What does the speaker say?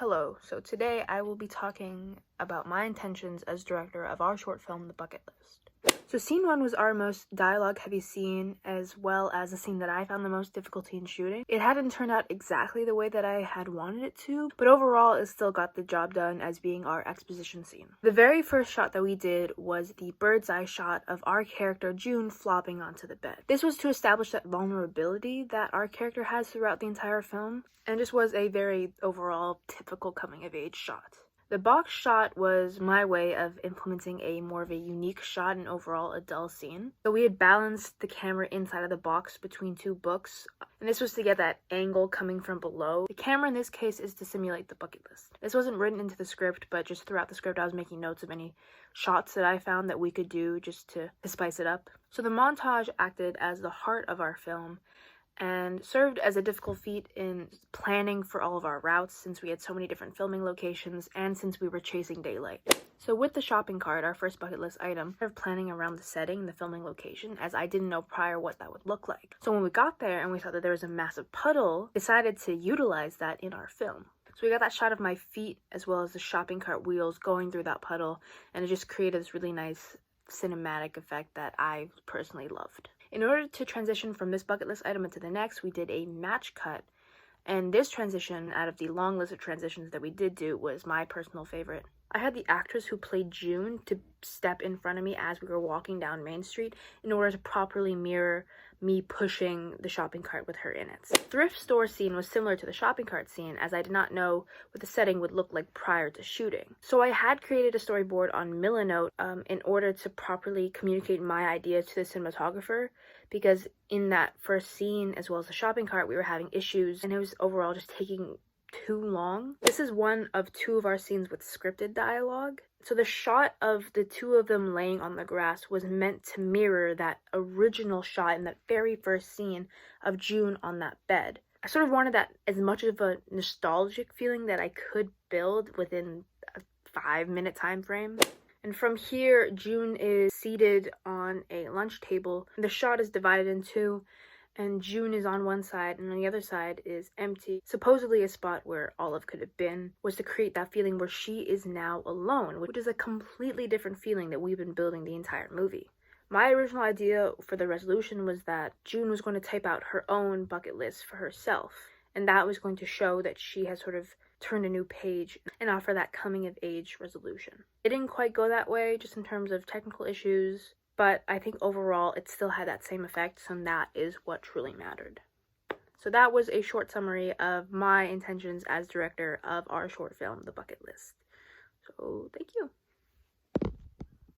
Hello, so today I will be talking about my intentions as director of our short film, The Bucket List. So scene 1 was our most dialogue-heavy scene, as well as the scene that I found the most difficulty in shooting. It hadn't turned out exactly the way that I had wanted it to, but overall it still got the job done as being our exposition scene. The very first shot that we did was the bird's eye shot of our character June flopping onto the bed. This was to establish that vulnerability that our character has throughout the entire film, and just was a very overall typical coming-of-age shot. The box shot was my way of implementing a more of a unique shot and overall a dull scene. So we had balanced the camera inside of the box between two books, and this was to get that angle coming from below. The camera in this case is to simulate the bucket list. This wasn't written into the script, but just throughout the script I was making notes of any shots that I found that we could do just to spice it up. So the montage acted as the heart of our film, and served as a difficult feat in planning for all of our routes since we had so many different filming locations and since we were chasing daylight. So with the shopping cart, our first bucket list item, I started planning around the setting, the filming location, as I didn't know prior what that would look like. So when we got there and we saw that there was a massive puddle, decided to utilize that in our film. So we got that shot of my feet as well as the shopping cart wheels going through that puddle, and it just created this really nice cinematic effect that I personally loved. In order to transition from this bucket list item into the next, we did a match cut, and this transition out of the long list of transitions that we did do was my personal favorite. I had the actress who played June to step in front of me as we were walking down Main Street in order to properly mirror me pushing the shopping cart with her in it. The thrift store scene was similar to the shopping cart scene, as I did not know what the setting would look like prior to shooting. So I had created a storyboard on Milanote in order to properly communicate my idea to the cinematographer, because in that first scene as well as the shopping cart we were having issues and it was overall just taking too long. This is one of two of our scenes with scripted dialogue. So the shot of the two of them laying on the grass was meant to mirror that original shot in that very first scene of June on that bed. I sort of wanted that as much of a nostalgic feeling that I could build within a 5-minute time frame. And from here, June is seated on a lunch table. The shot is divided in two, and June is on one side and on the other side is empty. Supposedly a spot where Olive could have been was to create that feeling where she is now alone, which is a completely different feeling that we've been building the entire movie. My original idea for the resolution was that June was going to type out her own bucket list for herself, and that was going to show that she has sort of turned a new page and offer that coming of age resolution. It didn't quite go that way just in terms of technical issues, but I think overall it still had that same effect, and that is what truly mattered. So that was a short summary of my intentions as director of our short film, The Bucket List. So thank you.